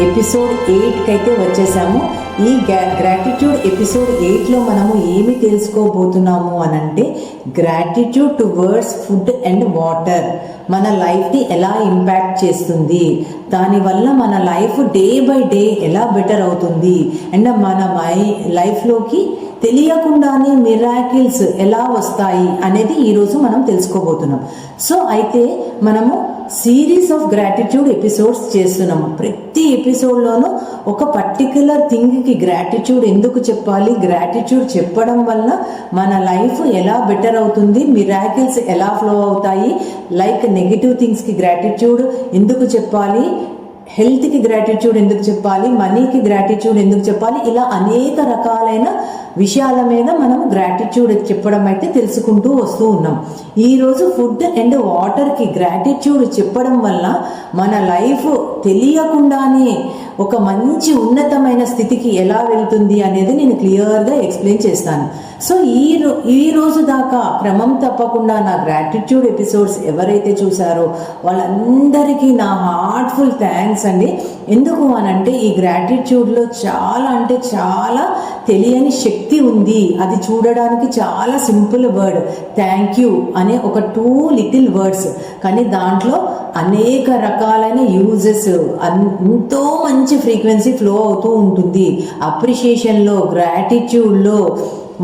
Episode 8కి అయితే వచ్చేసాము. ఈ గ్రాటిట్యూడ్ ఎపిసోడ్ 8లో మనము ఏమి తెలుసుకోబోతున్నాము అని అంటే, gratitude towards food and water మన లైఫ్ని ఎలా ఇంపాక్ట్ చేస్తుంది, దానివల్ల మన లైఫ్ డే బై డే ఎలా బెటర్ అవుతుంది అండ్ మన లైఫ్లోకి తెలియకుండానే మిరాకిల్స్ ఎలా వస్తాయి అనేది ఈరోజు మనం తెలుసుకోబోతున్నాం. సో అయితే మనము సిరీస్ ఆఫ్ గ్రాటిట్యూడ్ ఎపిసోడ్స్ చేస్తున్నాము. ప్రతి ఎపిసోడ్లోనూ ఒక పర్టిక్యులర్ థింగ్కి గ్రాటిట్యూడ్ ఎందుకు చెప్పాలి, గ్రాటిట్యూడ్ చెప్పడం వల్ల మన లైఫ్ ఎలా బెటర్ అవుతుంది, మిరాకిల్స్ ఎలా ఫ్లో అవుతాయి, లైక్ నెగిటివ్ థింగ్స్కి గ్రాటిట్యూడ్ ఎందుకు చెప్పాలి, హెల్త్కి గ్రాటిట్యూడ్ ఎందుకు చెప్పాలి, మనీకి గ్రాటిట్యూడ్ ఎందుకు చెప్పాలి, ఇలా అనేక రకాలైన విషయాల మీద మనం గ్రాటిట్యూడ్ చెప్పడం అయితే తెలుసుకుంటూ వస్తూ ఉన్నాం. ఈరోజు ఫుడ్ అండ్ వాటర్కి గ్రాటిట్యూడ్ చెప్పడం వల్ల మన లైఫ్ తెలియకుండానే ఒక మంచి ఉన్నతమైన స్థితికి ఎలా వెళ్తుంది అనేది నేను క్లియర్గా ఎక్స్ప్లెయిన్ చేస్తాను. సో ఈ రోజు దాకా క్రమం తప్పకుండా నా గ్రాటిట్యూడ్ ఎపిసోడ్స్ ఎవరైతే చూసారో వాళ్ళందరికీ నా హార్ట్ఫుల్ థ్యాంక్స్ అండి. ఎందుకు అనంటే ఈ గ్రాటిట్యూడ్లో చాలా అంటే చాలా తెలియని శక్తి ఉంది. అది చూడడానికి చాలా సింపుల్ వర్డ్ థ్యాంక్ యూ అనే ఒక 2 లిటిల్ వర్డ్స్, కానీ దాంట్లో అనేక రకాలైన యూజెస్, ఎంతో మంచి ఫ్రీక్వెన్సీ ఫ్లో అవుతూ ఉంటుంది. అప్రిషియేషన్లో, గ్రాటిట్యూడ్లో,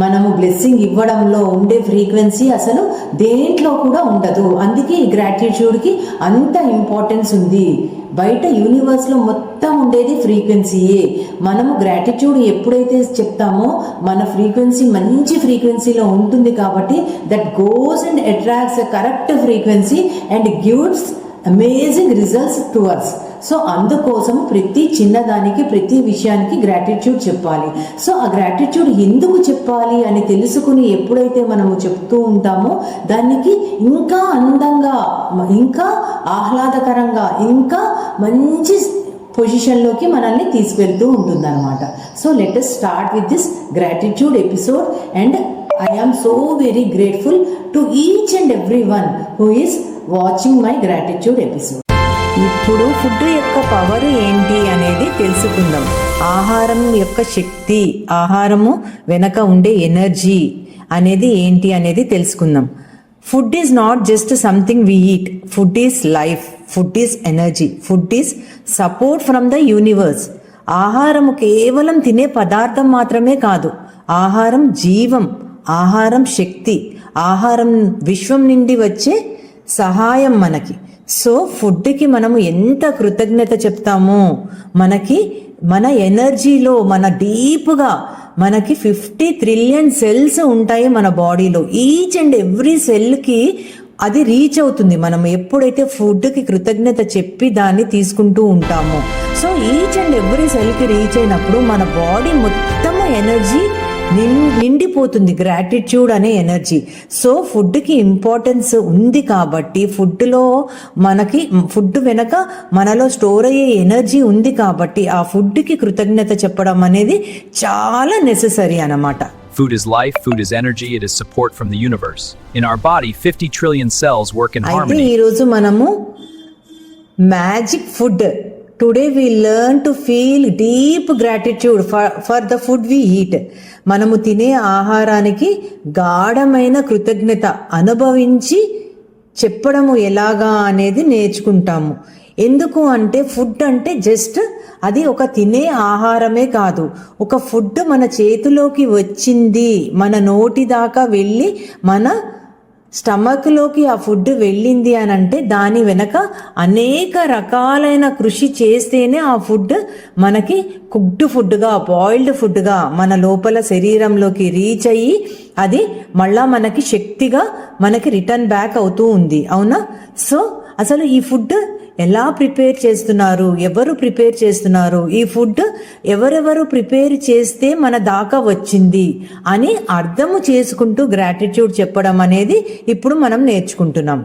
మనము బ్లెస్సింగ్ ఇవ్వడంలో ఉండే ఫ్రీక్వెన్సీ అసలు దేంట్లో కూడా ఉండదు. అందుకే ఈ గ్రాటిట్యూడ్కి అంత ఇంపార్టెన్స్ ఉంది. బయట యూనివర్స్లో మొత్తం ఉండేది ఫ్రీక్వెన్సీయే. మనము గ్రాటిట్యూడ్ ఎప్పుడైతే చెప్తామో మన ఫ్రీక్వెన్సీ మంచి ఫ్రీక్వెన్సీలో ఉంటుంది కాబట్టి that goes and attracts a correct frequency and gives amazing results to us. So అందుకోసం ప్రతి చిన్నదానికి, ప్రతి విషయానికి గ్రాటిట్యూడ్ చెప్పాలి. సో ఆ గ్రాటిట్యూడ్ ఎందుకు చెప్పాలి అని తెలుసుకుని ఎప్పుడైతే మనము చెప్తూ ఉంటామో దానికి ఇంకా అందంగా, ఇంకా ఆహ్లాదకరంగా, ఇంకా మంచి పొజిషన్లోకి మనల్ని తీసుకెళ్తూ ఉంటుందన్నమాట. So let us start with this gratitude episode and I am so very grateful to each and everyone who is watching my gratitude episode. ఇప్పుడు ఫుడ్ యొక్క పవర్ ఏంటి అనేది తెలుసుకుందాం. ఆహారం యొక్క శక్తి, ఆహారము వెనక ఉండే ఎనర్జీ అనేది ఏంటి అనేది తెలుసుకుందాం. Food is not just something we eat. Food is life, food is energy, food is support from the universe. ఆహారము కేవలం తినే పదార్థం మాత్రమే కాదు. ఆహారం జీవం, ఆహారం శక్తి, ఆహారం విశ్వం నుండి వచ్చే సహాయం మనకి. సో ఫుడ్కి మనము ఎంత కృతజ్ఞత చెప్తామో మనకి మన ఎనర్జీలో, మన డీప్గా మనకి 50 ట్రిలియన్ సెల్స్ ఉంటాయి మన బాడీలో. ఈచ్ అండ్ ఎవ్రీ సెల్కి అది రీచ్ అవుతుంది మనం ఎప్పుడైతే ఫుడ్కి కృతజ్ఞత చెప్పి దాన్ని తీసుకుంటూ ఉంటామో. సో ఈచ్ అండ్ ఎవ్రీ సెల్కి రీచ్ అయినప్పుడు మన బాడీ మొత్తం ఎనర్జీ నిండిపోతుంది, గ్రాటిట్యూడ్ అనే ఎనర్జీ. సో ఫుడ్కి ఇంపార్టెన్స్ ఉంది కాబట్టి ఫుడ్లో మనకి, ఫుడ్ వెనక మనలో స్టోర్ అయ్యే ఎనర్జీ ఉంది కాబట్టి ఆ ఫుడ్కి కృతజ్ఞత చెప్పడం అనేది చాలా నెసెసరీ అన్నమాట. Food is life, food is energy, it is support from the universe. In our body, 50 trillion cells work in harmony. అయితే ఈరోజు మనము magic food, today we learn to feel deep gratitude for the food we eat. మనము తినే ఆహారానికి గాఢమైన కృతజ్ఞత అనుభవించి చెప్పడము ఎలాగా అనేది నేర్చుకుంటాము. ఎందుకు అంటే ఫుడ్ అంటే జస్ట్ అది ఒక తినే ఆహారమే కాదు. ఒక ఫుడ్ మన చేతిలోకి వచ్చింది, మన నోటి దాకా వెళ్ళి మన స్టమక్లోకి ఆ ఫుడ్ వెళ్ళింది అని అంటే దాని వెనక అనేక రకాలైన కృషి చేస్తేనే ఆ ఫుడ్ మనకి కుక్డ్ ఫుడ్గా, బాయిల్డ్ ఫుడ్గా మన లోపల శరీరంలోకి రీచ్ అయ్యి అది మళ్ళా మనకి శక్తిగా మనకి రిటర్న్ బ్యాక్ అవుతూ ఉంది. అవునా? సో అసలు ఈ ఫుడ్ ఎలా ప్రిపేర్ చేస్తున్నారు, ఎవరు ప్రిపేర్ చేస్తున్నారు, ఈ ఫుడ్ ఎవరెవరు ప్రిపేర్ చేస్తే మన దాకా వచ్చింది అని అర్థము చేసుకుంటూ గ్రాటిట్యూడ్ చెప్పడం అనేది ఇప్పుడు మనం నేర్చుకుంటున్నాం.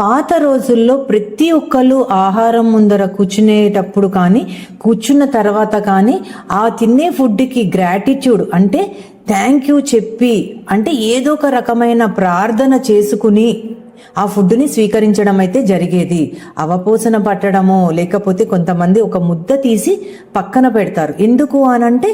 పాత రోజుల్లో ప్రతి ఒక్కళ్ళు ఆహారం ముందర కూర్చునేటప్పుడు కానీ, కూర్చున్న తర్వాత కానీ ఆ తినే ఫుడ్కి గ్రాటిట్యూడ్ అంటే థ్యాంక్ యూ చెప్పి, అంటే ఏదో ఒక రకమైన ప్రార్థన చేసుకుని ఆ ఫుడ్ని స్వీకరించడం అయితే జరిగేది. అవపోసన పట్టడమో లేకపోతే కొంతమంది ఒక ముద్ద తీసి పక్కన పెడతారు. ఎందుకు అనంటే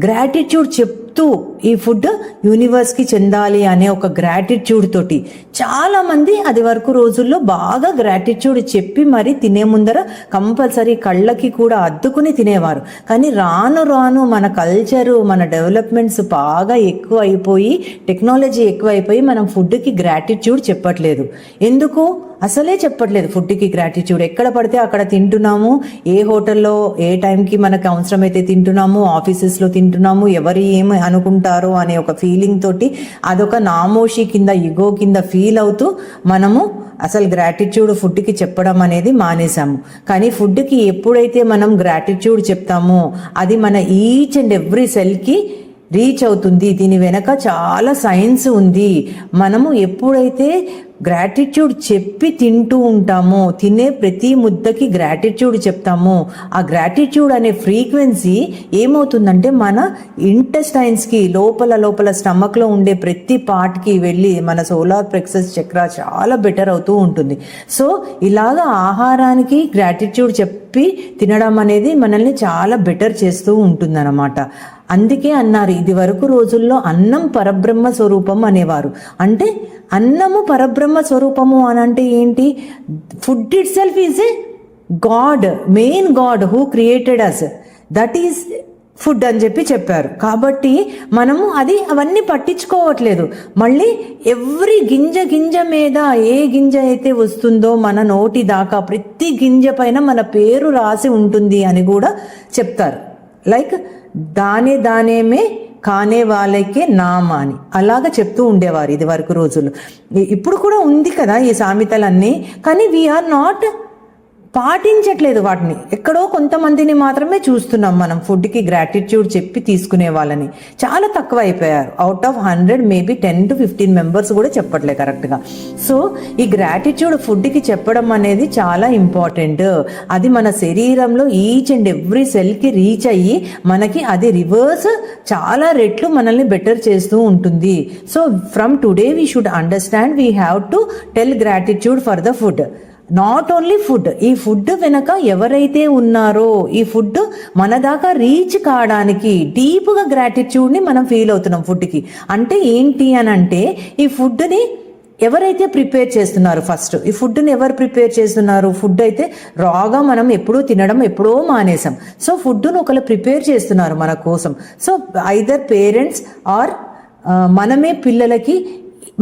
గ్రాటిట్యూడ్ చెప్తూ ఈ ఫుడ్ యూనివర్స్కి చెందాలి అనే ఒక గ్రాటిట్యూడ్ తోటి చాలామంది అది వరకు రోజుల్లో బాగా గ్రాటిట్యూడ్ చెప్పి మరి తినే ముందర కంపల్సరీ కళ్ళకి కూడా అద్దుకుని తినేవారు. కానీ రాను రాను మన కల్చరు మన డెవలప్మెంట్స్ బాగా ఎక్కువ అయిపోయి టెక్నాలజీ ఎక్కువ అయిపోయి మనం ఫుడ్కి గ్రాటిట్యూడ్ చెప్పట్లేదు. ఎందుకు అసలే చెప్పట్లేదు ఫుడ్కి గ్రాటిట్యూడ్. ఎక్కడ పడితే అక్కడ తింటున్నాము, ఏ హోటల్లో ఏ టైంకి మనకు అవసరమైతే తింటున్నాము, ఆఫీసెస్లో తింటున్నాము, ఎవరు ఏమి అనుకుంటారో అనే ఒక ఫీలింగ్ తోటి అదొక నామోషి కింద ఇగో కింద ఫీల్ అవుతూ మనము అసలు గ్రాటిట్యూడ్ ఫుడ్కి చెప్పడం అనేది మానేసాము. కానీ ఫుడ్కి ఎప్పుడైతే మనం గ్రాటిట్యూడ్ చెప్తామో అది మన ఈచ్ అండ్ ఎవ్రీ సెల్కి రీచ్ అవుతుంది. దీని వెనక చాలా సైన్స్ ఉంది. మనము ఎప్పుడైతే గ్రాటిట్యూడ్ చెప్పి తింటూ ఉంటామో, తినే ప్రతి ముద్దకి గ్రాటిట్యూడ్ చెప్తామో, ఆ గ్రాటిట్యూడ్ అనే ఫ్రీక్వెన్సీ ఏమవుతుందంటే మన ఇంటెస్టైన్స్కి లోపల స్టమక్లో ఉండే ప్రతి పార్ట్కి వెళ్ళి మన సోలార్ ప్లెక్సస్ చక్ర చాలా బెటర్ అవుతూ ఉంటుంది. సో ఇలాగా ఆహారానికి గ్రాటిట్యూడ్ చెప్పి తినడం అనేది మనల్ని చాలా బెటర్ చేస్తూ ఉంటుందన్నమాట. అందుకే అన్నారు ఇది వరకు రోజుల్లో అన్నం పరబ్రహ్మ స్వరూపం అనేవారు. అంటే అన్నము పరబ్రహ్మ స్వరూపము అని అంటే ఏంటి? Food itself is a god, main god who created us, that is food అని చెప్పారు. కాబట్టి మనము అవన్నీ పట్టించుకోవట్లేదు. మళ్ళీ ఎవ్రీ గింజ మీద ఏ గింజ అయితే వస్తుందో మన నోటి దాకా ప్రతి గింజ పైన మన పేరు రాసి ఉంటుంది అని కూడా చెప్తారు. లైక్ దానేమే కానే వాళ్ళకే నామ అని అలాగా చెప్తూ ఉండేవారు ఇది వరకు రోజులు. ఇప్పుడు కూడా ఉంది కదా ఈ సామెతలన్నీ, కానీ వీఆర్ నాట్ పాటించట్లేదు వాటిని. ఎక్కడో కొంతమందిని మాత్రమే చూస్తున్నాం మనం ఫుడ్కి గ్రాటిట్యూడ్ చెప్పి తీసుకునే వాళ్ళని. చాలా తక్కువ అయిపోయారు. Out of 100 maybe 10 to 15 members కూడా చెప్పట్లే కరెక్ట్గా. సో ఈ గ్రాటిట్యూడ్ ఫుడ్కి చెప్పడం అనేది చాలా ఇంపార్టెంట్. అది మన శరీరంలో ఈచ్ అండ్ ఎవ్రీ సెల్కి రీచ్ అయ్యి మనకి అది రివర్స్ చాలా రెట్లు మనల్ని బెటర్ చేస్తూ ఉంటుంది. So from today we should understand we have to tell gratitude for the food. Not only food, ఈ ఫుడ్ వెనక ఎవరైతే ఉన్నారో ఈ ఫుడ్ మన దాకా రీచ్ కావడానికి డీప్గా గ్రాటిట్యూడ్ని మనం ఫీల్ అవుతున్నాం ఫుడ్కి. అంటే ఏంటి అని అంటే ఈ ఫుడ్ని ఎవరైతే ప్రిపేర్ చేస్తున్నారు, ఫస్ట్ ఈ ఫుడ్ని ఎవరు ప్రిపేర్ చేస్తున్నారు? ఫుడ్ అయితే రాగా మనం ఎప్పుడూ తినడం ఎప్పుడో మానేసాం. సో ఫుడ్ను ఒకళ్ళు ప్రిపేర్ చేస్తున్నారు మన కోసం. సో ఐదర్ పేరెంట్స్ ఆర్ మనమే పిల్లలకి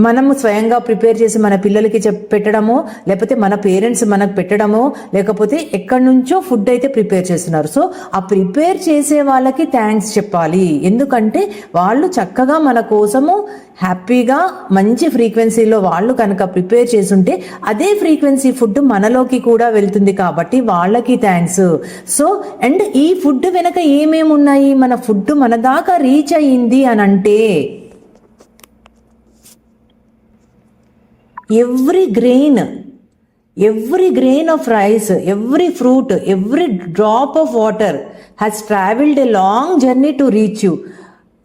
మనము స్వయంగా ప్రిపేర్ చేసి మన పిల్లలకి పెట్టడమో, లేకపోతే మన పేరెంట్స్ మనకు పెట్టడమో, లేకపోతే ఎక్కడి నుంచో ఫుడ్ అయితే ప్రిపేర్ చేస్తున్నారు. సో ఆ ప్రిపేర్ చేసే వాళ్ళకి థ్యాంక్స్ చెప్పాలి. ఎందుకంటే వాళ్ళు చక్కగా మన కోసము హ్యాపీగా మంచి ఫ్రీక్వెన్సీలో వాళ్ళు కనుక ప్రిపేర్ చేసుంటే అదే ఫ్రీక్వెన్సీ ఫుడ్ మనలోకి కూడా వెళ్తుంది కాబట్టి వాళ్ళకి థ్యాంక్స్. సో అండ్ ఈ ఫుడ్ వెనక ఏమేమి ఉన్నాయి? మన ఫుడ్ మన దాకా రీచ్ అయ్యింది అని అంటే every grain of rice, every fruit, every drop of water has traveled a long journey to reach you.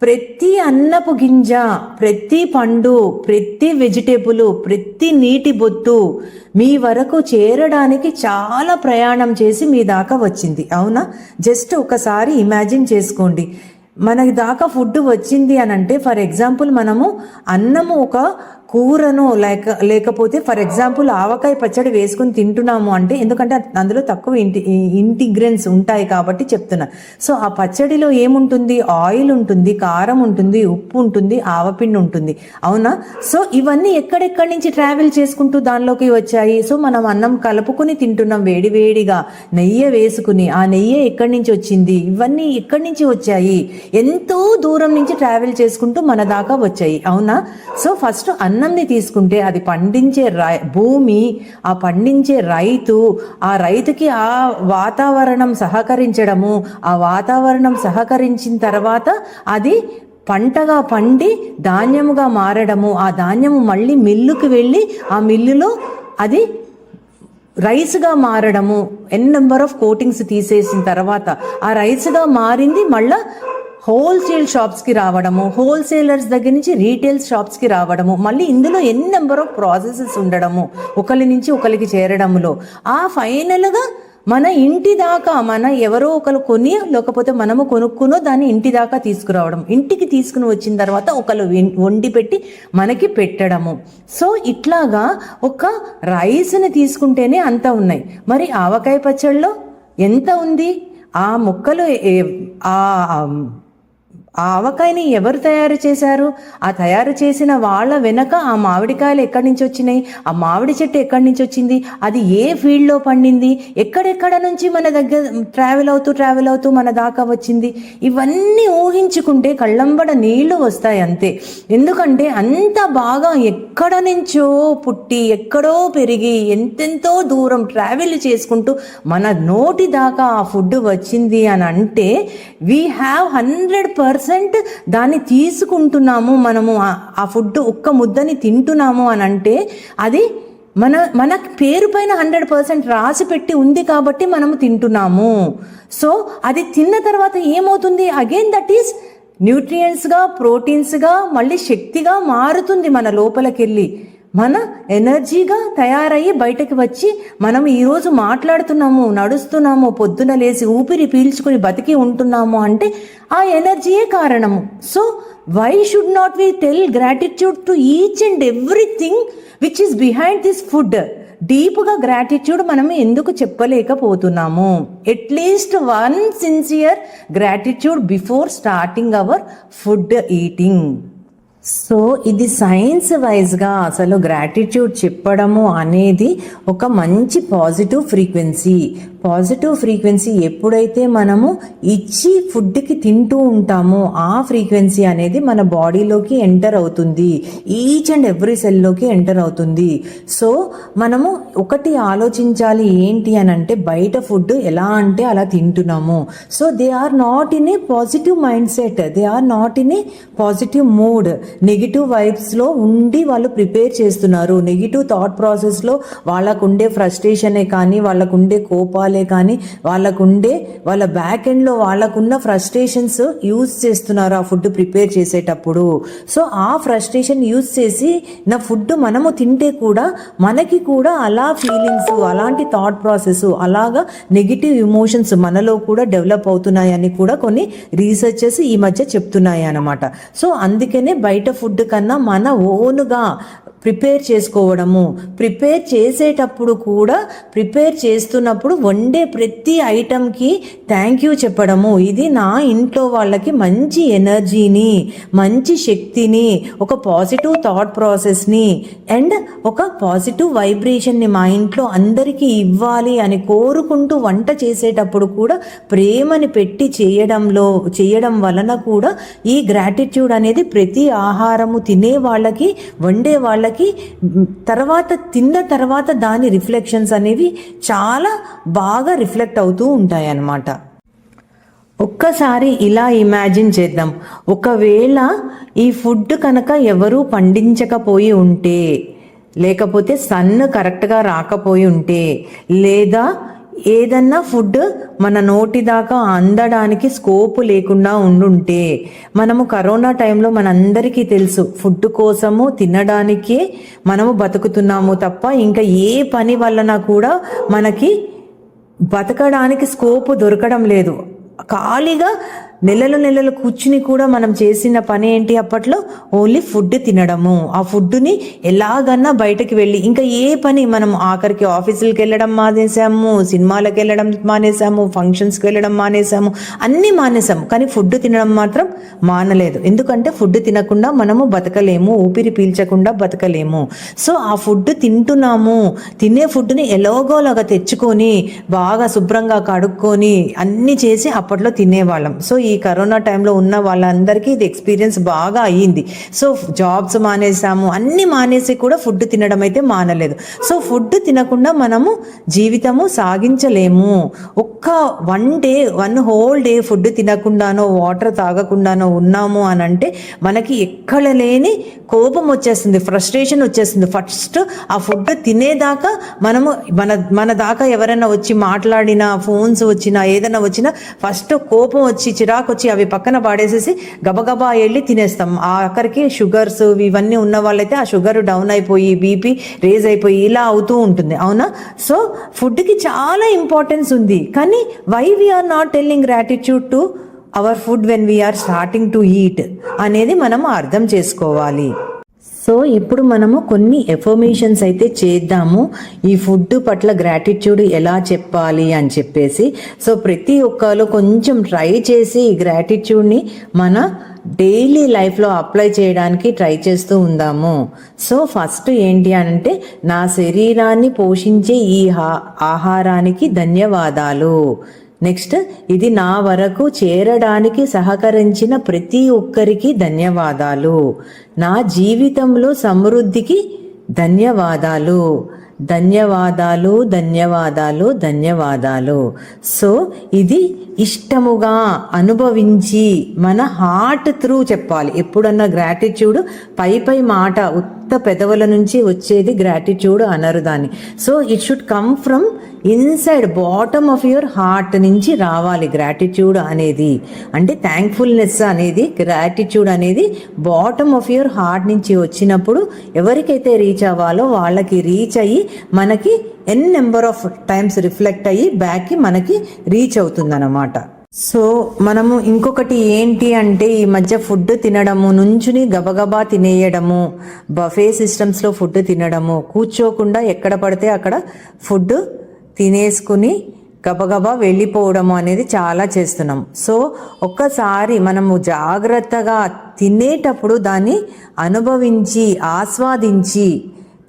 ప్రతి అన్నపు గింజ, ప్రతి పండు, ప్రతి వెజిటేబుల్, ప్రతి నీటి బొత్తు మీ వరకు చేరడానికి చాలా ప్రయాణం చేసి మీ దాకా వచ్చింది. అవునా? జస్ట్ ఒకసారి ఇమాజిన్ చేసుకోండి. మనకి దాకా ఫుడ్ వచ్చింది అని అంటే, ఫర్ ఎగ్జాంపుల్ మనము అన్నము ఒక కూరను లేకపోతే ఫర్ ఎగ్జాంపుల్ ఆవకాయ పచ్చడి వేసుకుని తింటున్నాము అంటే, ఎందుకంటే అందులో తక్కువ ఇంటిగ్రెన్స్ ఉంటాయి కాబట్టి చెప్తున్నా. సో ఆ పచ్చడిలో ఏముంటుంది? ఆయిల్ ఉంటుంది, కారం ఉంటుంది, ఉప్పు ఉంటుంది, ఆవపిండి ఉంటుంది. అవునా? సో ఇవన్నీ ఎక్కడెక్కడి నుంచి ట్రావెల్ చేసుకుంటూ దానిలోకి వచ్చాయి. సో మనం అన్నం కలుపుకుని తింటున్నాం వేడివేడిగా, నెయ్యి వేసుకుని. ఆ నెయ్యి ఎక్కడి నుంచి వచ్చింది? ఇవన్నీ ఎక్కడి నుంచి వచ్చాయి? ఎంతో దూరం నుంచి ట్రావెల్ చేసుకుంటూ మన దాకా వచ్చాయి. అవునా? సో ఫస్ట్ అన్నంని తీసుకుంటే అది పండించే భూమి, ఆ పండించే రైతు, ఆ రైతుకి ఆ వాతావరణం సహకరించడము, ఆ వాతావరణం సహకరించిన తర్వాత అది పంటగా పండి ధాన్యముగా మారడము, ఆ ధాన్యము మళ్ళీ మిల్లుకి వెళ్ళి ఆ మిల్లులో అది రైస్గా మారడము, నెంబర్ ఆఫ్ కోటింగ్స్ తీసేసిన తర్వాత ఆ రైస్గా మారింది మళ్ళా హోల్సేల్ షాప్స్కి రావడము, హోల్సేలర్స్ దగ్గర నుంచి రీటైల్ షాప్స్కి రావడము, మళ్ళీ ఇందులో ఎన్ని నెంబర్ ఆఫ్ ప్రాసెసెస్ ఉండడము, ఒకరి నుంచి ఒకరికి చేరడంలో ఆ ఫైనల్గా మన ఇంటి దాకా మన ఎవరో ఒకరు కొని లేకపోతే మనము కొనుక్కునో దాన్ని ఇంటి దాకా తీసుకురావడం, ఇంటికి తీసుకుని వచ్చిన తర్వాత ఒకరు వండి పెట్టి మనకి పెట్టడము. సో ఇట్లాగా ఒక రైస్ని తీసుకుంటేనే అంత ఉన్నాయి. మరి ఆవకాయ పచ్చడిలో ఎంత ఉంది? ఆ ముక్కలు ఆ ఆవకాయని ఎవరు తయారు చేశారు? ఆ తయారు చేసిన వాళ్ళ వెనక ఆ మామిడికాయలు ఎక్కడి నుంచి వచ్చినాయి, ఆ మామిడి చెట్టు ఎక్కడి నుంచి వచ్చింది, అది ఏ ఫీల్డ్లో పండింది, ఎక్కడెక్కడ నుంచి మన దగ్గర ట్రావెల్ అవుతూ మన దాకా వచ్చింది, ఇవన్నీ ఊహించుకుంటే కళ్ళంబడ నీళ్లు వస్తాయి అంతే. ఎందుకంటే అంత బాగా ఎక్కడ నుంచో పుట్టి ఎక్కడో పెరిగి ఎంతెంతో దూరం ట్రావెల్ చేసుకుంటూ మన నోటి దాకా ఆ ఫుడ్ వచ్చింది అని అంటే వీ హ్యావ్ 100% దాన్ని తీసుకుంటున్నాము, మనము ఆ ఫుడ్ ఒక్క ముద్దని తింటున్నాము అని అంటే అది మన పేరు పైన 100% రాసి పెట్టి ఉంది కాబట్టి మనము తింటున్నాము. సో అది తిన్న తర్వాత ఏమవుతుంది? అగైన్ దట్ ఈస్ న్యూట్రియంట్స్గా, ప్రోటీన్స్గా, మళ్ళీ శక్తిగా మారుతుంది మన లోపలికి వెళ్ళి. మన ఎనర్జీగా తయారయ్యి బయటకు వచ్చి మనం ఈరోజు మాట్లాడుతున్నాము, నడుస్తున్నాము, పొద్దున లేచి ఊపిరి పీల్చుకుని బతికి ఉంటున్నాము అంటే ఆ ఎనర్జీయే కారణము. So why should not we tell gratitude to each and everything which is behind this food? డీప్గా గ్రాటిట్యూడ్ మనం ఎందుకు చెప్పలేకపోతున్నాము? At least one sincere gratitude before starting our food eating. So ఇది సైన్స్ వైజ్గా అసలు గ్రాటిట్యూడ్ చెప్పడము అనేది ఒక మంచి పాజిటివ్ ఫ్రీక్వెన్సీ ఎప్పుడైతే మనము ఇచ్చి ఫుడ్కి తింటూ ఉంటామో ఆ ఫ్రీక్వెన్సీ అనేది మన బాడీలోకి ఎంటర్ అవుతుంది, ఈచ్ అండ్ ఎవ్రీ సెల్లోకి ఎంటర్ అవుతుంది. సో మనము ఒకటి ఆలోచించాలి ఏంటి అని అంటే బయట ఫుడ్ ఎలా అంటే అలా తింటున్నాము. So they are not in a positive mind set, they are not in a positive mood, negative వైబ్స్లో ఉండి వాళ్ళు ప్రిపేర్ చేస్తున్నారు. నెగిటివ్ థాట్ ప్రాసెస్లో వాళ్ళకుండే ఫ్రస్ట్రేషనే కానీ, వాళ్ళకుండే కోపాలే కానీ, వాళ్ళ బ్యాక్ ఎండ్లో వాళ్ళకున్న ఫ్రస్ట్రేషన్స్ యూజ్ చేస్తున్నారు ఆ ఫుడ్ ప్రిపేర్ చేసేటప్పుడు. సో ఆ ఫ్రస్ట్రేషన్ యూజ్ చేసి నా ఫుడ్ మనము తింటే కూడా మనకి కూడా అలా ఫీలింగ్స్, అలాంటి థాట్ ప్రాసెస్, అలాగా నెగిటివ్ ఇమోషన్స్ మనలో కూడా డెవలప్ అవుతున్నాయని కూడా కొన్ని రీసెర్చెస్ ఈ మధ్య చెప్తున్నాయి అన్నమాట. సో అందుకనే బయట ఫుడ్ కన్నా మన ఓన్గా ప్రిపేర్ చేసుకోవడము, ప్రిపేర్ చేసేటప్పుడు కూడా ప్రిపేర్ చేస్తున్నప్పుడు వండే ప్రతి ఐటమ్కి థ్యాంక్ యూ చెప్పడము, ఇది నా ఇంట్లో వాళ్ళకి మంచి ఎనర్జీని, మంచి శక్తిని, ఒక పాజిటివ్ థాట్ ప్రాసెస్ని అండ్ ఒక పాజిటివ్ వైబ్రేషన్ని మా ఇంట్లో అందరికీ ఇవ్వాలి అని కోరుకుంటూ వంట చేసేటప్పుడు కూడా ప్రేమని పెట్టి చేయడం వలన కూడా ఈ గ్రాటిట్యూడ్ అనేది ప్రతి ఆహారము తినే వాళ్ళకి, వండే వాళ్ళకి తిన్న తర్వాత దాని రిఫ్లెక్షన్స్ అనేవి చాలా బాగా రిఫ్లెక్ట్ అవుతూ ఉంటాయి అన్నమాట. ఒక్కసారి ఇలా ఇమాజిన్ చేద్దాం, ఒకవేళ ఈ ఫుడ్ కనుక ఎవరూ పండించకపోయి ఉంటే, లేకపోతే సన్ కరెక్ట్గా రాకపోయి ఉంటే, లేదా ఏదన్నా ఫుడ్ మన నోటి దాకా అందడానికి స్కోప్ లేకుండా ఉండుంటే, మనము కరోనా టైంలో మనందరికీ తెలుసు ఫుడ్ కోసము తినడానికే మనము బతుకుతున్నాము తప్ప ఇంకా ఏ పని వలన కూడా మనకి బతకడానికి స్కోప్ దొరకడం లేదు. ఖాళీగా నెలలు కూర్చుని కూడా మనం చేసిన పని ఏంటి అప్పట్లో? ఓన్లీ ఫుడ్ తినడము. ఆ ఫుడ్ని ఎలాగన్నా బయటకు వెళ్ళి ఇంకా ఏ పని, మనం ఆఖరికి ఆఫీసులకు వెళ్ళడం మానేసాము, సినిమాలకు వెళ్ళడం మానేసాము, ఫంక్షన్స్కి వెళ్ళడం మానేసాము, అన్నీ మానేసాము, కానీ ఫుడ్ తినడం మాత్రం మానలేదు. ఎందుకంటే ఫుడ్ తినకుండా మనము బతకలేము, ఊపిరి పీల్చకుండా బతకలేము. సో ఆ ఫుడ్ తింటున్నాము, తినే ఫుడ్ని ఎలాగోలాగా తెచ్చుకొని బాగా శుభ్రంగా కడుక్కొని అన్నీ చేసి అప్పట్లో తినేవాళ్ళం. సో ఈ కరోనా టైంలో ఉన్న వాళ్ళందరికీ ఇది ఎక్స్పీరియన్స్ బాగా అయ్యింది. సో జాబ్స్ మానేసాము, అన్నీ మానేసి కూడా ఫుడ్ తినడం అయితే మానలేదు. సో ఫుడ్ తినకుండా మనము జీవితము సాగించలేము. వన్ హోల్ డే ఫుడ్ తినకుండానో వాటర్ తాగకుండానో ఉన్నాము అని అంటే మనకి ఎక్కడ లేని కోపం వచ్చేస్తుంది, ఫ్రస్ట్రేషన్ వచ్చేస్తుంది. ఫస్ట్ ఆ ఫుడ్ తినేదాకా మనము మన దాకా ఎవరైనా వచ్చి మాట్లాడినా, ఫోన్స్ వచ్చినా, ఏదైనా వచ్చినా ఫస్ట్ కోపం వచ్చి చిరాకు చిరాకు వచ్చి అవి పక్కన పాడేసేసి గబగబా వెళ్ళి తినేస్తాం. ఆఖరికి షుగర్స్ ఇవన్నీ ఉన్న వాళ్ళైతే ఆ షుగర్ డౌన్ అయిపోయి బీపీ రేజ్ అయిపోయి ఇలా అవుతూ ఉంటుంది, అవునా? సో ఫుడ్కి చాలా ఇంపార్టెన్స్ ఉంది, కానీ why we are not telling gratitude to our food when we are starting to eat అనేది మనం అర్థం చేసుకోవాలి. సో ఇప్పుడు మనము కొన్ని ఎఫర్మేషన్స్ అయితే చేద్దాము ఈ ఫుడ్ పట్ల గ్రాటిట్యూడ్ ఎలా చెప్పాలి అని చెప్పేసి. సో ప్రతి ఒక్కరు కొంచెం ట్రై చేసి ఈ గ్రాటిట్యూడ్ని మన డైలీ లైఫ్లో అప్లై చేయడానికి ట్రై చేస్తూ ఉందాము. సో ఫస్ట్ ఏంటి అంటే, నా శరీరాన్ని పోషించే ఈ ఆహారానికి ధన్యవాదాలు. నెక్స్ట్, ఇది నా వరకు చేరడానికి సహకరించిన ప్రతి ఒక్కరికి ధన్యవాదాలు. నా జీవితంలో సమృద్ధికి ధన్యవాదాలు. ధన్యవాదాలు, ధన్యవాదాలు, ధన్యవాదాలు. సో ఇది ఇష్టముగా అనుభవించి మన హార్ట్ త్రూ చెప్పాలి. ఎప్పుడన్నా గ్రాటిట్యూడ్ పై మాట ఉత్త పెదవుల నుంచి వచ్చేది గ్రాటిట్యూడ్ అనరు దాన్ని. So it should come from inside bottom of your heart నుంచి రావాలి గ్రాటిట్యూడ్ అనేది. అంటే థ్యాంక్ఫుల్నెస్ అనేది, గ్రాటిట్యూడ్ అనేది బాటమ్ ఆఫ్ యువర్ హార్ట్ నుంచి వచ్చినప్పుడు ఎవరికైతే రీచ్ అవ్వాలో వాళ్ళకి రీచ్ అయ్యి మనకి నెంబర్ ఆఫ్ టైమ్స్ రిఫ్లెక్ట్ అయ్యి బ్యాక్కి మనకి రీచ్ అవుతుందన్నమాట. సో మనము ఇంకొకటి ఏంటి అంటే, ఈ మధ్య ఫుడ్ తినడము, నుంచుని గబగబా తినేయడము, బఫే సిస్టమ్స్లో ఫుడ్ తినడము, కూర్చోకుండా ఎక్కడ పడితే అక్కడ ఫుడ్ తినేసుకుని గబగబా వెళ్ళిపోవడము అనేది చాలా చేస్తున్నాం. సో ఒక్కసారి మనము జాగ్రత్తగా తినేటప్పుడు దాన్ని అనుభవించి ఆస్వాదించి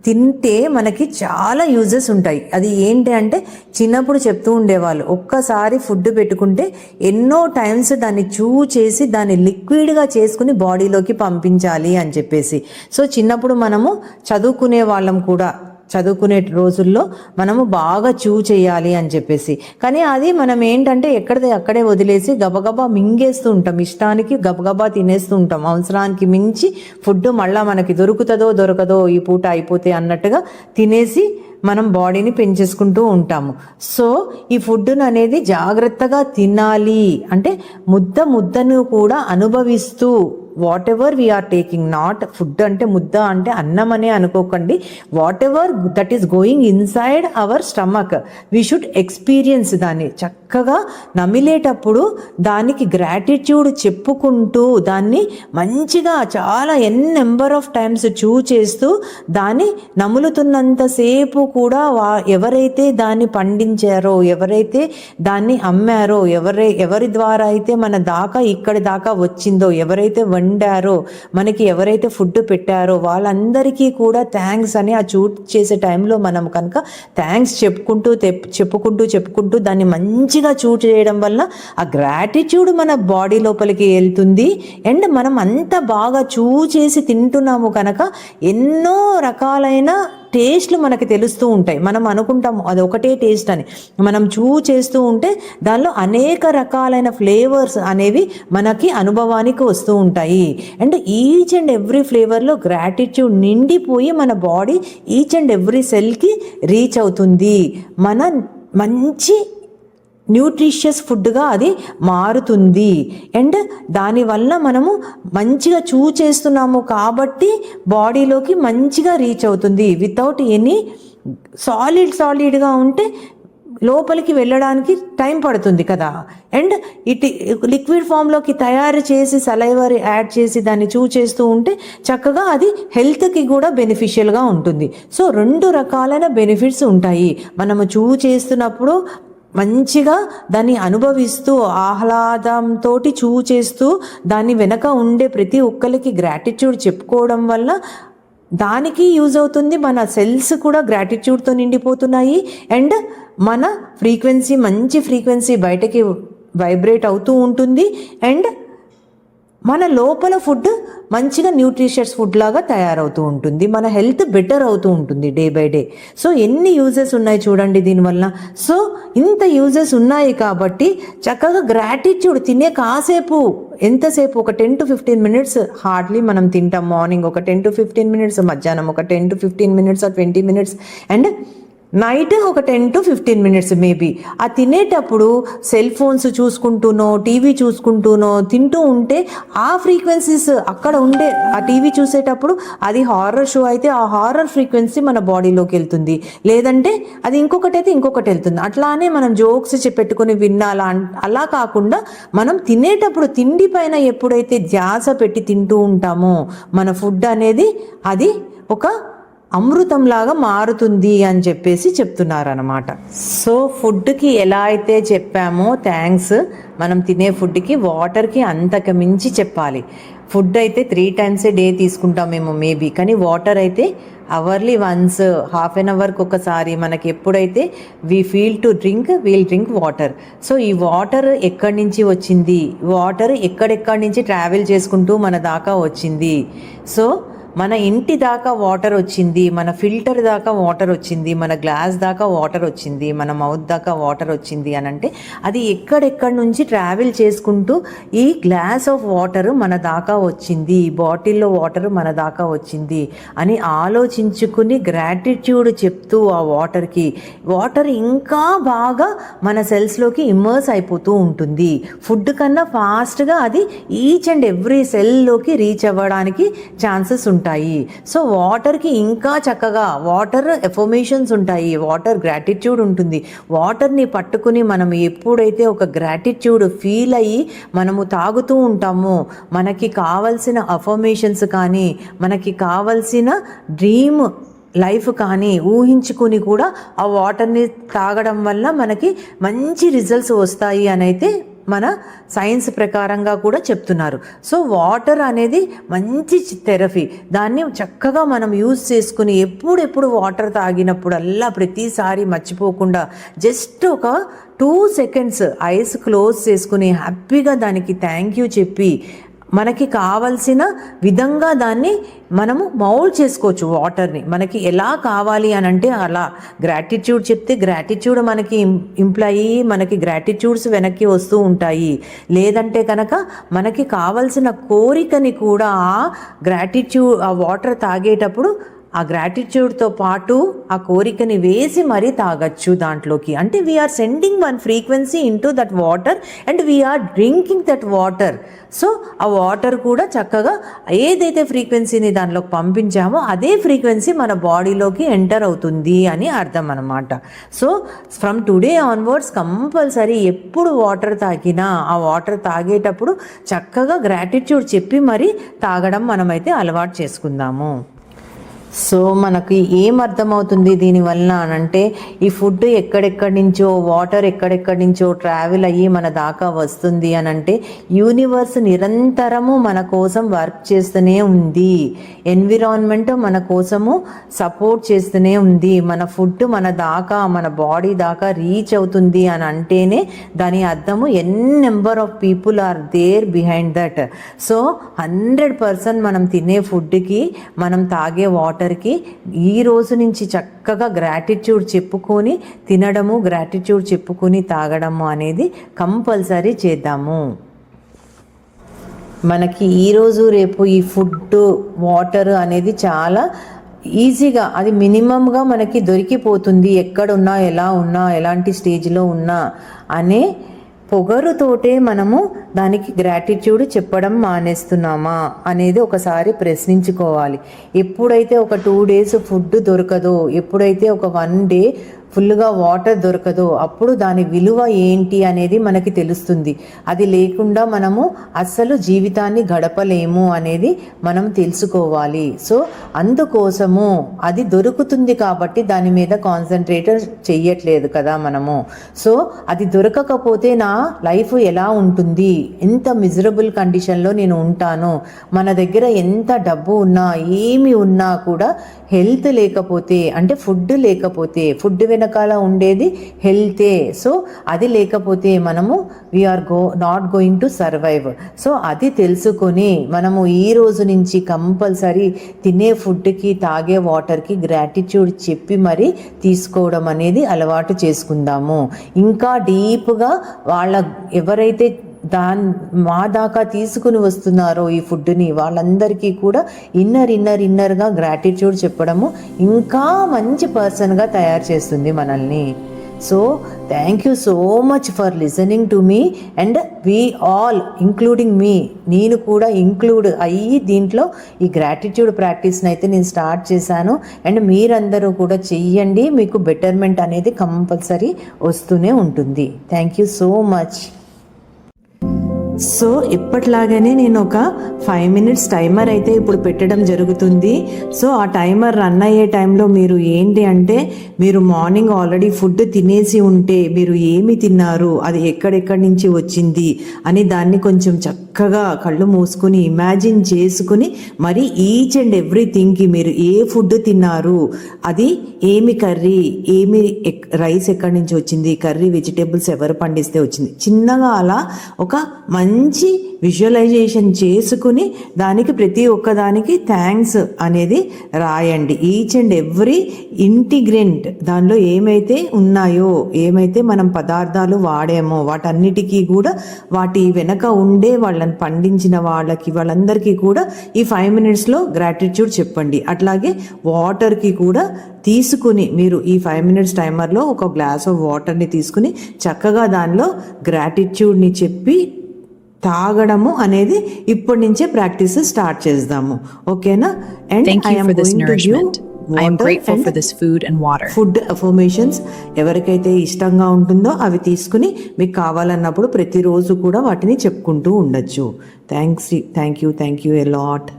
తింటే మనకి చాలా యూజెస్ ఉంటాయి. అది ఏంటి అంటే, చిన్నప్పుడు చెప్తూ ఉండేవాళ్ళు, ఒక్కసారి ఫుడ్ పెట్టుకుంటే ఎన్నో టైమ్స్ దాన్ని చేసి దాన్ని లిక్విడ్గా చేసుకుని బాడీలోకి పంపించాలి అని చెప్పేసి. సో చిన్నప్పుడు మనము చదువుకునే వాళ్ళం కూడా, చదువుకునే రోజుల్లో మనము బాగా చేయాలి అని చెప్పేసి. కానీ అది మనం ఏంటంటే ఎక్కడిదే అక్కడే వదిలేసి గబగబా మింగేస్తూ ఉంటాం, ఇష్టానికి గబగబా తినేస్తూ ఉంటాం. అవసరానికి మించి ఫుడ్ మళ్ళీ మనకి దొరకదో ఈ పూట అయిపోతే అన్నట్టుగా తినేసి మనం బాడీని పెంచేసుకుంటూ ఉంటాము. సో ఈ ఫుడ్ను అనేది జాగ్రత్తగా తినాలి. అంటే ముద్దను కూడా అనుభవిస్తూ, whatever we are taking, not food అంటే ముద్ద అంటే అన్నం అనే అనుకోకండి, whatever that is going inside our stomach we should experience దాన్ని. చక్కగా నమిలేటప్పుడు దానికి గ్రాటిట్యూడ్ చెప్పుకుంటూ దాన్ని మంచిగా చాలా నెంబర్ ఆఫ్ టైమ్స్ చేస్తూ దాన్ని నములుతున్నంతసేపు కూడా ఎవరైతే దాన్ని పండించారో, ఎవరైతే దాన్ని అమ్మారో, ఎవరి ద్వారా అయితే మన దాకా ఇక్కడి దాకా వచ్చిందో, ఎవరైతే వండారో, మనకి ఎవరైతే ఫుడ్ పెట్టారో వాళ్ళందరికీ కూడా థ్యాంక్స్ అని ఆ చేసే టైంలో మనం కనుక థ్యాంక్స్ చెప్పుకుంటూ దాన్ని మంచిగా చేయడం వల్ల ఆ గ్రాటిట్యూడ్ మన బాడీ లోపలికి వెళ్తుంది. అండ్ మనం అంత బాగా చేసి తింటున్నాము కనుక ఎన్నో రకాలైన టేస్ట్లు మనకి తెలుస్తూ ఉంటాయి. మనం అనుకుంటాము అది ఒకటే టేస్ట్ అని. మనం చేస్తూ ఉంటే దానిలో అనేక రకాలైన ఫ్లేవర్స్ అనేవి మనకి అనుభవానికి వస్తూ ఉంటాయి. అండ్ ఈచ్ అండ్ ఎవ్రీ ఫ్లేవర్లో గ్రాటిట్యూడ్ నిండిపోయి మన బాడీ ఈచ్ అండ్ ఎవ్రీ సెల్కి రీచ్ అవుతుంది. మన మంచి న్యూట్రిషియస్ ఫుడ్గా అది మారుతుంది. అండ్ దానివల్ల మనము మంచిగా చేస్తున్నాము కాబట్టి బాడీలోకి మంచిగా రీచ్ అవుతుంది. వితౌట్ ఎనీ సాలిడ్గా ఉంటే లోపలికి వెళ్ళడానికి టైం పడుతుంది కదా. అండ్ లిక్విడ్ ఫామ్లోకి తయారు చేసి సలైవర్ యాడ్ చేసి దాన్ని చేస్తూ ఉంటే చక్కగా అది హెల్త్కి కూడా బెనిఫిషియల్గా ఉంటుంది. సో 2 రకాలైన బెనిఫిట్స్ ఉంటాయి. మనము చేస్తున్నప్పుడు మంచిగా దాన్ని అనుభవిస్తూ ఆహ్లాదంతో చేస్తూ దాని వెనక ఉండే ప్రతి ఒక్కరికి గ్రాటిట్యూడ్ చెప్పుకోవడం వల్ల దానికి యూజ్ అవుతుంది. మన సెల్స్ కూడా గ్రాటిట్యూడ్తో నిండిపోతున్నాయి. అండ్ మన మంచి ఫ్రీక్వెన్సీ బయటకి వైబ్రేట్ అవుతూ ఉంటుంది. అండ్ మన లోపల ఫుడ్ మంచిగా న్యూట్రిషియస్ ఫుడ్ లాగా తయారవుతూ ఉంటుంది. మన హెల్త్ బెటర్ అవుతూ ఉంటుంది డే బై డే. సో ఎన్ని యూజెస్ ఉన్నాయి చూడండి దీనివల్ల. సో ఇంత యూజెస్ ఉన్నాయి కాబట్టి చక్కగా గ్రాటిట్యూడ్ తినే ఎంతసేపు ఒక 10 to 15 minutes హార్డ్లీ మనం తింటాం. మార్నింగ్ ఒక 10 to 15 minutes, మధ్యాహ్నం ఒక 10 to 15 minutes or 20 minutes, and night ఒక 10 to 15 minutes మేబీ. ఆ తినేటప్పుడు సెల్ ఫోన్స్ చూసుకుంటూనో టీవీ చూసుకుంటూనో తింటూ ఉంటే ఆ ఫ్రీక్వెన్సీస్ అక్కడ ఉండే ఆ టీవీ చూసేటప్పుడు అది హారర్ షో అయితే ఆ హారర్ ఫ్రీక్వెన్సీ మన బాడీలోకి వెళ్తుంది, లేదంటే అది ఇంకొకటి అయితే ఇంకొకటి వెళ్తుంది. అట్లానే మనం జోక్స్ పెట్టుకుని వినాలా అలా కాకుండా మనం తినేటప్పుడు తిండి పైన ఎప్పుడైతే ధ్యాస పెట్టి తింటూ ఉంటామో మన ఫుడ్ అనేది అది ఒక అమృతంలాగా మారుతుంది అని చెప్పేసి చెప్తున్నారనమాట. సో ఫుడ్కి ఎలా అయితే చెప్పామో థ్యాంక్స్, మనం తినే ఫుడ్కి వాటర్కి అంతకు మించి చెప్పాలి. ఫుడ్ అయితే 3 times a day తీసుకుంటామేమో మేబీ, కానీ వాటర్ అయితే అవర్లీ వన్స్, హాఫ్ అన్ అవర్కి ఒకసారి మనకి ఎప్పుడైతే వీల్ డ్రింక్ వాటర్. సో ఈ వాటర్ ఎక్కడి నుంచి వచ్చింది, వాటర్ ఎక్కడెక్కడి నుంచి ట్రావెల్ చేసుకుంటూ మన దాకా వచ్చింది. సో మన ఇంటి దాకా వాటర్ వచ్చింది, మన ఫిల్టర్ దాకా వాటర్ వచ్చింది, మన గ్లాస్ దాకా వాటర్ వచ్చింది, మన మౌత్ దాకా వాటర్ వచ్చింది అని అంటే అది ఎక్కడెక్కడి నుంచి ట్రావెల్ చేసుకుంటూ ఈ గ్లాస్ ఆఫ్ వాటర్ మన దాకా వచ్చింది, ఈ బాటిల్లో వాటర్ మన దాకా వచ్చింది అని ఆలోచించుకుని గ్రాటిట్యూడ్ చెప్తూ ఆ వాటర్ ఇంకా బాగా మన సెల్స్లోకి ఇమ్మర్స్ అయిపోతూ ఉంటుంది. ఫుడ్ కన్నా ఫాస్ట్గా అది ఈచ్ అండ్ ఎవ్రీ సెల్లోకి రీచ్ అవ్వడానికి ఛాన్సెస్ ఉంటాయి. సో వాటర్కి ఇంకా చక్కగా వాటర్ ఎఫర్మేషన్స్ ఉంటాయి, వాటర్ గ్రాటిట్యూడ్ ఉంటుంది. వాటర్ని పట్టుకుని మనం ఎప్పుడైతే ఒక గ్రాటిట్యూడ్ ఫీల్ అయ్యి మనము తాగుతూ ఉంటామో మనకి కావలసిన అఫర్మేషన్స్ కానీ మనకి కావలసిన డ్రీమ్ లైఫ్ కానీ ఊహించుకుని కూడా ఆ వాటర్ని తాగడం వల్ల మనకి మంచి రిజల్ట్స్ వస్తాయి అని అయితే మన సైన్స్ ప్రకారంగా కూడా చెప్తున్నారు. సో వాటర్ అనేది మంచి థెరపీ, దాన్ని చక్కగా మనం యూజ్ చేసుకుని ఎప్పుడెప్పుడు వాటర్ తాగినప్పుడల్లా ప్రతిసారి మర్చిపోకుండా జస్ట్ ఒక 2 seconds ఐస్ క్లోజ్ చేసుకుని హ్యాపీగా దానికి థ్యాంక్ యూ చెప్పి మనకి కావలసిన విధంగా దాన్ని మనము మౌల్డ్ చేసుకోవచ్చు. వాటర్ని మనకి ఎలా కావాలి అని అంటే అలా గ్రాటిట్యూడ్ చెప్తే గ్రాటిట్యూడ్ మనకి ఇంప్లాయ్ అయ్యి మనకి గ్రాటిట్యూడ్స్ వెనక్కి వస్తూ ఉంటాయి. లేదంటే కనుక మనకి కావలసిన కోరికని కూడా ఆ వాటర్ తాగేటప్పుడు ఆ గ్రాటిట్యూడ్తో పాటు ఆ కోరికని వేసి మరీ తాగచ్చు దాంట్లోకి. అంటే we are sending one frequency into that water and we are drinking that water. So ఆ వాటర్ కూడా చక్కగా ఏదైతే ఫ్రీక్వెన్సీని దానిలోకి పంపించామో అదే ఫ్రీక్వెన్సీ మన బాడీలోకి ఎంటర్ అవుతుంది అని అర్థం అన్నమాట. So from today onwards compulsory ఎప్పుడు వాటర్ తాగినా ఆ వాటర్ తాగేటప్పుడు చక్కగా గ్రాటిట్యూడ్ చెప్పి మరీ తాగడం మనమైతే అలవాటు చేసుకుందాము. సో మనకి ఏం అర్థమవుతుంది దీనివల్ల అనంటే ఈ ఫుడ్ ఎక్కడెక్కడి నుంచో వాటర్ ఎక్కడెక్కడి నుంచో ట్రావెల్ అయ్యి మన దాకా వస్తుంది అనంటే యూనివర్స్ నిరంతరము మన కోసం వర్క్ చేస్తూనే ఉంది, ఎన్విరాన్మెంట్ మన కోసము సపోర్ట్ చేస్తూనే ఉంది. మన ఫుడ్ మన దాకా మన బాడీ దాకా రీచ్ అవుతుంది అని అంటేనే దాని అర్థము number of people are there behind that. So 100% మనం తినే ఫుడ్కి మనం తాగే వాటర్కి ఈ రోజు నుంచి చక్కగా గ్రాటిట్యూడ్ చెప్పుకొని తినడము, గ్రాటిట్యూడ్ చెప్పుకొని తాగడము అనేది కంపల్సరీ చేద్దాము. మనకి ఈరోజు రేపు ఈ ఫుడ్ వాటర్ అనేది చాలా ఈజీగా అది మినిమంగా మనకి దొరికిపోతుంది. ఎక్కడున్నా ఎలా ఉన్నా ఎలాంటి స్టేజ్లో ఉన్నా అనే పొగరుతోటే మనము దానికి గ్రాటిట్యూడ్ చెప్పడం మానేస్తున్నామా అనేది ఒకసారి ప్రశ్నించుకోవాలి. ఎప్పుడైతే ఒక 2 days ఫుడ్ దొరకదో, ఎప్పుడైతే ఒక 1 day ఫుల్గా వాటర్ దొరకదో అప్పుడు దాని విలువ ఏంటి అనేది మనకి తెలుస్తుంది. అది లేకుండా మనము అస్సలు జీవితాన్ని గడపలేము అనేది మనం తెలుసుకోవాలి. సో అందుకోసము అది దొరుకుతుంది కాబట్టి దాని మీద కాన్సన్ట్రేట్ చెయ్యట్లేదు కదా మనము. సో అది దొరకకపోతే నా లైఫ్ ఎలా ఉంటుంది, ఎంత మిజరబుల్ కండిషన్లో నేను ఉంటాను, మన దగ్గర ఎంత డబ్బు ఉన్నా ఏమి ఉన్నా కూడా హెల్త్ లేకపోతే అంటే ఫుడ్ లేకపోతే, ఫుడ్ వెనకాల ఉండేది హెల్తే. సో అది లేకపోతే మనము we are not going to survive. So అది తెలుసుకొని మనము ఈ రోజు నుంచి కంపల్సరీ తినే ఫుడ్కి తాగే వాటర్కి గ్రాటిట్యూడ్ చెప్పి మరి తీసుకోవడం అనేది అలవాటు చేసుకుందాము. ఇంకా డీప్గా ఎవరైతే మా దాకా తీసుకుని వస్తున్నారో ఈ ఫుడ్ని, వాళ్ళందరికీ కూడా ఇన్నర్గా గ్రాటిట్యూడ్ చెప్పడము ఇంకా మంచి పర్సన్గా తయారు చేస్తుంది మనల్ని. So thank you so much for listening to me and we all including me, నేను కూడా ఇంక్లూడ్ అయ్యి దీంట్లో ఈ గ్రాటిట్యూడ్ ప్రాక్టీస్ని అయితే నేను స్టార్ట్ చేశాను. అండ్ మీరందరూ కూడా చెయ్యండి, మీకు బెటర్మెంట్ అనేది కంపల్సరీ వస్తూనే ఉంటుంది. Thank you so much. So ఇప్పట్లాగానే నేను ఒక 5 minutes టైమర్ అయితే ఇప్పుడు పెట్టడం జరుగుతుంది. సో ఆ టైమర్ రన్ అయ్యే టైంలో మీరు ఏంటి అంటే, మీరు మార్నింగ్ ఆల్రెడీ ఫుడ్ తినేసి ఉంటే మీరు ఏమి తిన్నారు, అది ఎక్కడెక్కడి నుంచి వచ్చింది అని దాన్ని కొంచెం చక్కగా కళ్ళు మూసుకుని ఇమాజిన్ చేసుకుని మరి ఈచ్ అండ్ ఎవ్రీథింగ్కి మీరు ఏ ఫుడ్ తిన్నారు, అది ఏమి కర్రీ, ఏమి రైస్ ఎక్కడి నుంచి వచ్చింది, కర్రీ వెజిటేబుల్స్ ఎవరు పండిస్తే వచ్చింది, చిన్నగా అలా ఒక మంచి విజువలైజేషన్ చేసుకుని దానికి ప్రతి ఒక్కదానికి థ్యాంక్స్ అనేది రాయండి. ఈచ్ అండ్ ఎవ్రీ ఇంటిగ్రెంట్ దానిలో ఏమైతే ఉన్నాయో, ఏమైతే మనం పదార్థాలు వాడామో వాటన్నిటికీ కూడా వాటి వెనక ఉండే వాళ్ళని పండించిన వాళ్ళందరికీ కూడా ఈ 5 minutesలో గ్రాటిట్యూడ్ చెప్పండి. అట్లాగే వాటర్కి కూడా తీసుకుని మీరు ఈ 5 minutes టైమర్లో ఒక గ్లాస్ ఆఫ్ వాటర్ని తీసుకుని చక్కగా దానిలో గ్రాటిట్యూడ్ని చెప్పి తాగడము అనేది ఇప్పటి నుంచే ప్రాక్టీస్ స్టార్ట్ చేద్దాము. ఓకేనా? And Thank you for this nourishment. I am grateful for this food and water. Food affirmations ఎవరికైతే ఇష్టంగా ఉంటుందో అవి తీసుకుని మీకు కావాలన్నప్పుడు ప్రతిరోజు కూడా వాటిని చెప్పుకుంటూ ఉండొచ్చు. Thank you a lot.